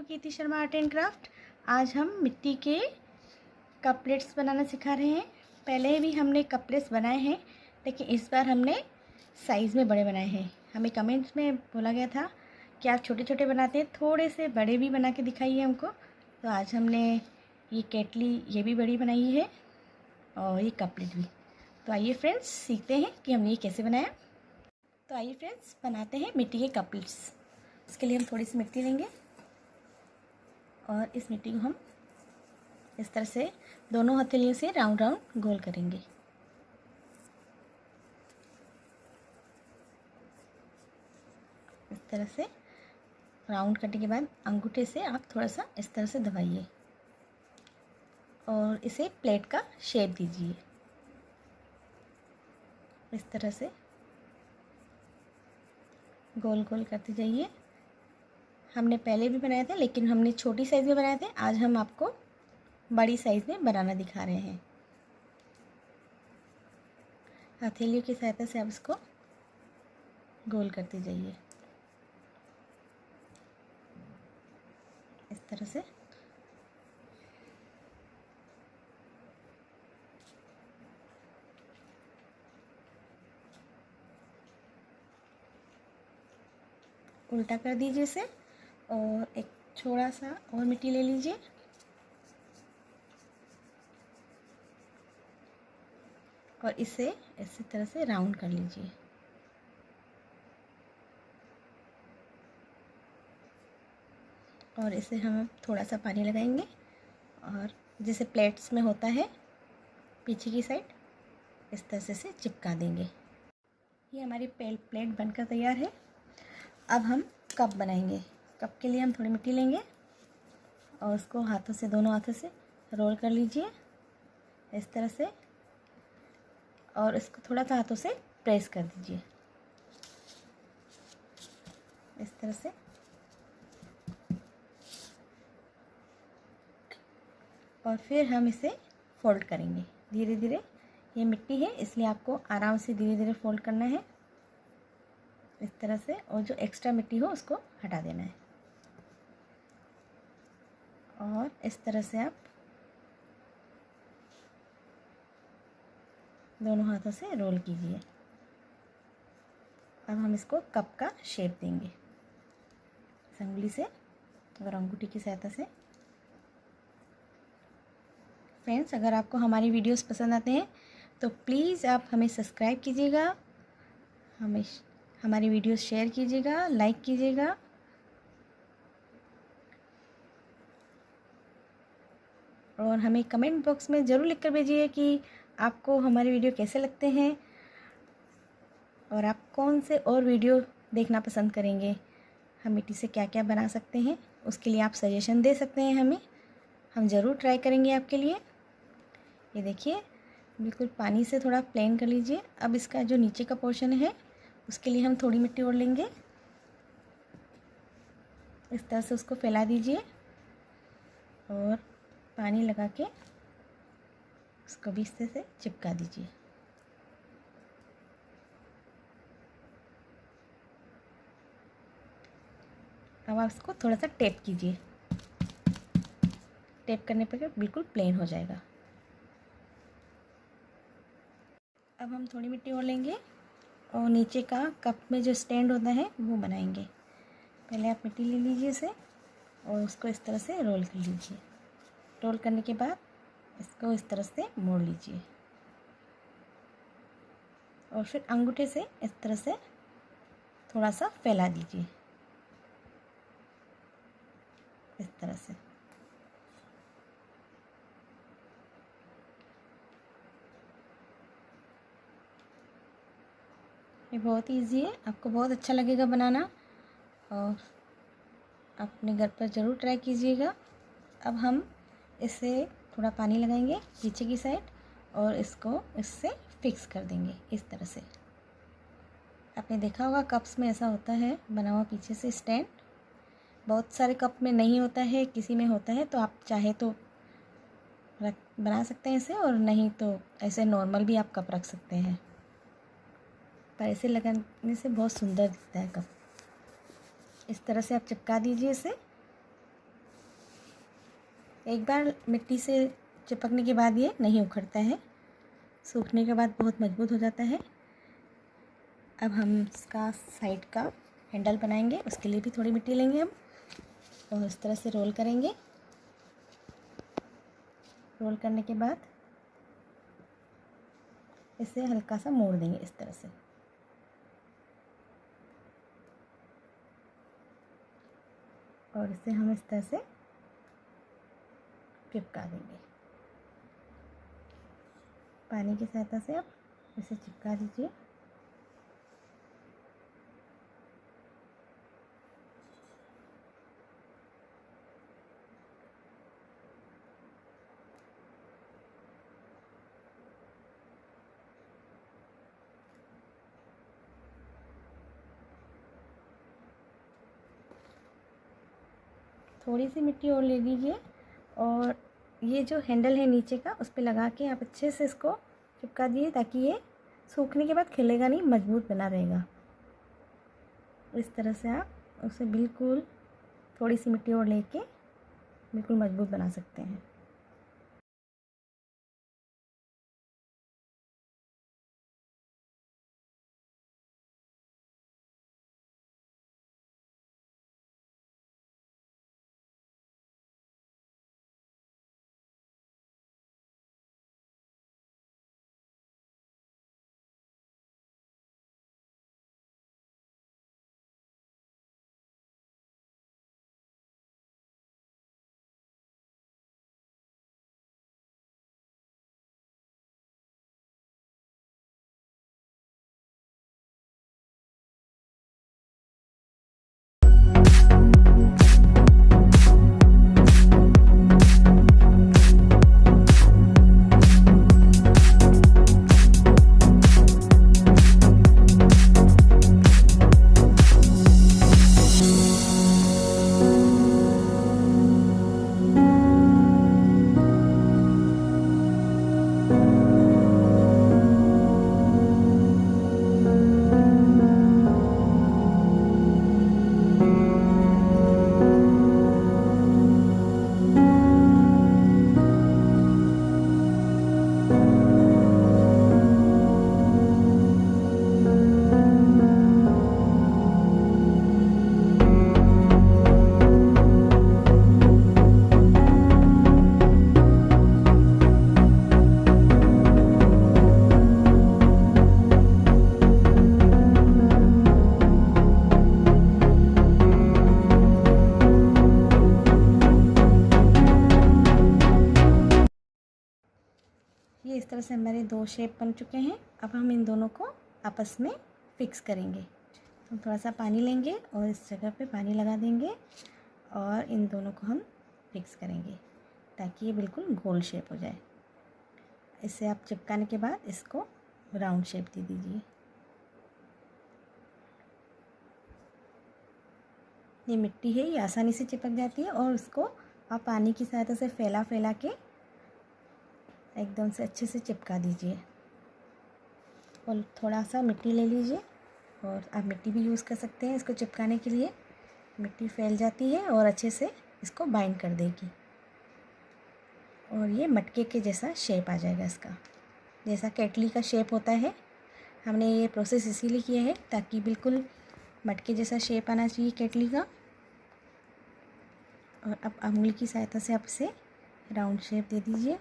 Kirti Sharma art and craft. आज हम मिट्टी के कप प्लेट्स बनाना सिखा रहे हैं। पहले भी हमने कप प्लेट्स बनाए हैं, लेकिन इस बार हमने साइज़ में बड़े बनाए हैं। हमें कमेंट्स में बोला गया था कि आप छोटे छोटे बनाते हैं, थोड़े से बड़े भी बना के दिखाइए हमको। तो आज हमने ये केटली ये भी बड़ी बनाई है और ये कप प्लेट भी। तो आइए फ्रेंड्स सीखते हैं कि हमने ये कैसे बनाया। तो आइए फ्रेंड्स बनाते हैं मिट्टी के कप प्लेट्स। उसके लिए हम थोड़ी सी मिट्टी लेंगे और इस मिट्टी को हम इस तरह से दोनों हथेलियों से राउंड राउंड गोल करेंगे। इस तरह से राउंड करने के बाद अंगूठे से आप थोड़ा सा इस तरह से दबाइए और इसे प्लेट का शेप दीजिए। इस तरह से गोल गोल करते जाइए। हमने पहले भी बनाए थे, लेकिन हमने छोटी साइज़ में बनाए थे। आज हम आपको बड़ी साइज़ में बनाना दिखा रहे हैं। हथेलियों की सहायता से आप इसको गोल करते जाइए इस तरह से। उल्टा कर दीजिए इसे और एक थोड़ा सा और मिट्टी ले लीजिए और इसे इसी तरह से राउंड कर लीजिए। और इसे हम थोड़ा सा पानी लगाएंगे और जैसे प्लेट्स में होता है पीछे की साइड, इस तरह से इसे चिपका देंगे। ये हमारी प्लेट बनकर तैयार है। अब हम कप बनाएंगे। कप के लिए हम थोड़ी मिट्टी लेंगे और उसको हाथों से, दोनों हाथों से रोल कर लीजिए इस तरह से और इसको थोड़ा सा हाथों से प्रेस कर दीजिए इस तरह से। और फिर हम इसे फोल्ड करेंगे धीरे धीरे। ये मिट्टी है इसलिए आपको आराम से धीरे धीरे फोल्ड करना है इस तरह से, और जो एक्स्ट्रा मिट्टी हो उसको हटा देना है। और इस तरह से आप दोनों हाथों से रोल कीजिए। अब हम इसको कप का शेप देंगे उंगली से और अंगूठी की सहायता से। फ्रेंड्स, अगर आपको हमारी वीडियोस पसंद आते हैं तो प्लीज़ आप हमें सब्सक्राइब कीजिएगा, हमें हमारी वीडियोस शेयर कीजिएगा, लाइक कीजिएगा। और हमें कमेंट बॉक्स में ज़रूर लिख कर भेजिए कि आपको हमारे वीडियो कैसे लगते हैं और आप कौन से और वीडियो देखना पसंद करेंगे। हम मिट्टी से क्या क्या बना सकते हैं उसके लिए आप सजेशन दे सकते हैं हमें। हम ज़रूर ट्राई करेंगे आपके लिए। ये देखिए, बिल्कुल पानी से थोड़ा प्लेन कर लीजिए। अब इसका जो नीचे का पोर्शन है उसके लिए हम थोड़ी मिट्टी और लेंगे। इस तरह से उसको फैला दीजिए और पानी लगा के उसको भी इस तरह से चिपका दीजिए। अब आप इसको थोड़ा सा टेप कीजिए। टेप करने पर बिल्कुल प्लेन हो जाएगा। अब हम थोड़ी मिट्टी और लेंगे और नीचे का कप में जो स्टैंड होता है वो बनाएंगे। पहले आप मिट्टी ले लीजिए इसे और उसको इस तरह से रोल कर लीजिए। रोल करने के बाद इसको इस तरह से मोड़ लीजिए और फिर अंगूठे से इस तरह से थोड़ा सा फैला दीजिए इस तरह से। ये बहुत इजी है, आपको बहुत अच्छा लगेगा बनाना और अपने घर पर ज़रूर ट्राई कीजिएगा। अब हम इसे थोड़ा पानी लगाएंगे पीछे की साइड और इसको इससे फिक्स कर देंगे इस तरह से। आपने देखा होगा कप्स में ऐसा होता है बना हुआ पीछे से स्टैंड। बहुत सारे कप में नहीं होता है, किसी में होता है, तो आप चाहे तो बना सकते हैं इसे, और नहीं तो ऐसे नॉर्मल भी आप कप रख सकते हैं। पर ऐसे लगाने से बहुत सुंदर दिखता है कप। इस तरह से आप चिपका दीजिए इसे एक बार मिट्टी से चिपकने के बाद ये नहीं उखड़ता है, सूखने के बाद बहुत मजबूत हो जाता है। अब हम इसका साइड का हैंडल बनाएंगे, उसके लिए भी थोड़ी मिट्टी लेंगे हम और इस तरह से रोल करेंगे। रोल करने के बाद इसे हल्का सा मोड़ देंगे इस तरह से। और इसे हम इस तरह से चिपका देंगे। पानी की सहायता से आप इसे चिपका दीजिए। थोड़ी सी मिट्टी और ले लीजिए और ये जो हैंडल है नीचे का उस पर लगा के आप अच्छे से इसको चिपका दिए, ताकि ये सूखने के बाद खिलेगा नहीं, मजबूत बना रहेगा। इस तरह से आप उसे बिल्कुल थोड़ी सी मिट्टी और लेके बिल्कुल मजबूत बना सकते हैं। ये इस तरह से हमारे दो शेप बन चुके हैं। अब हम इन दोनों को आपस में फिक्स करेंगे। तो थोड़ा सा पानी लेंगे और इस जगह पे पानी लगा देंगे और इन दोनों को हम फिक्स करेंगे ताकि ये बिल्कुल गोल शेप हो जाए। इसे आप चिपकाने के बाद इसको राउंड शेप दे दीजिए। ये मिट्टी है, ये आसानी से चिपक जाती है और इसको आप पानी की सहायता से फैला फैला के एकदम से अच्छे से चिपका दीजिए। और थोड़ा सा मिट्टी ले लीजिए और आप मिट्टी भी यूज़ कर सकते हैं इसको चिपकाने के लिए। मिट्टी फैल जाती है और अच्छे से इसको बाइंड कर देगी और ये मटके के जैसा शेप आ जाएगा इसका, जैसा केटली का शेप होता है। हमने ये प्रोसेस इसीलिए किया है ताकि बिल्कुल मटके जैसा शेप आना चाहिए केटली का। और अब उंगली की सहायता से आप इसे राउंड शेप दे दीजिए।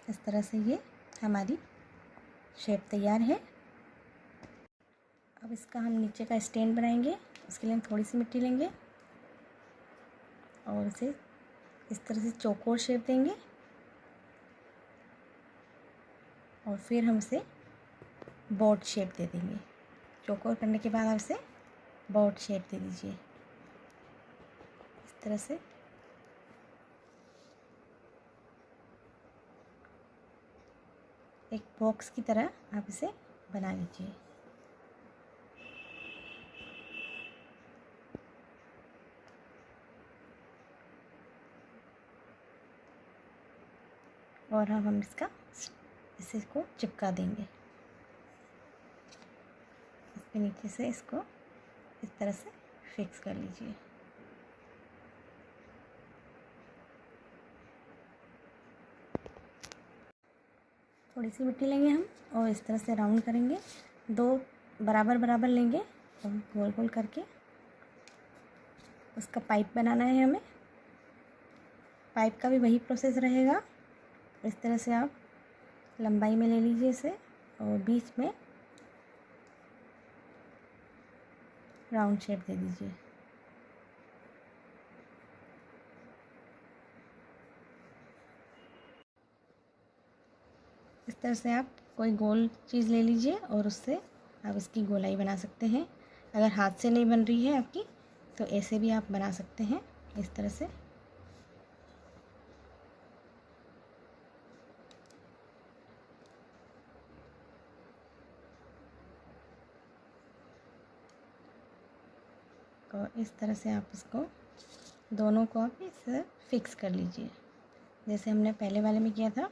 इस तरह से ये हमारी शेप तैयार है। अब इसका हम नीचे का स्टैंड बनाएंगे। उसके लिए हम थोड़ी सी मिट्टी लेंगे और इसे इस तरह से चौकोर शेप देंगे और फिर हम इसे बॉट शेप दे देंगे। चौकोर करने के बाद आप इसे बॉट शेप दे दीजिए इस तरह से। एक बॉक्स की तरह आप इसे बना लीजिए। और हम इसे को चिपका देंगे। इसके नीचे से इसको इस तरह से फिक्स कर लीजिए। थोड़ी सी मिट्टी लेंगे हम और इस तरह से राउंड करेंगे, 2 बराबर बराबर लेंगे और गोल गोल करके उसका पाइप बनाना है हमें। पाइप का भी वही प्रोसेस रहेगा। इस तरह से आप लंबाई में ले लीजिए इसे और बीच में राउंड शेप दे दीजिए। इस तरह से आप कोई गोल चीज़ ले लीजिए और उससे आप इसकी गोलाई बना सकते हैं। अगर हाथ से नहीं बन रही है आपकी तो ऐसे भी आप बना सकते हैं, इस तरह से। और इस तरह से आप इसको दोनों को आप इसे फिक्स कर लीजिए जैसे हमने पहले वाले में किया था।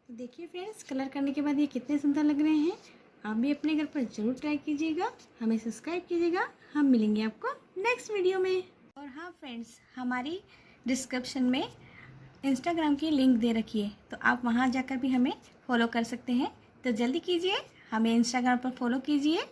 देखिए फ्रेंड्स, कलर करने के बाद ये कितने सुंदर लग रहे हैं। आप भी अपने घर पर ज़रूर ट्राई कीजिएगा, हमें सब्सक्राइब कीजिएगा। हम मिलेंगे आपको नेक्स्ट वीडियो में। और हाँ फ्रेंड्स, हमारी डिस्क्रिप्शन में इंस्टाग्राम की लिंक दे रखी है, तो आप वहाँ जाकर भी हमें फॉलो कर सकते हैं। तो जल्दी कीजिए, हमें इंस्टाग्राम पर फॉलो कीजिए।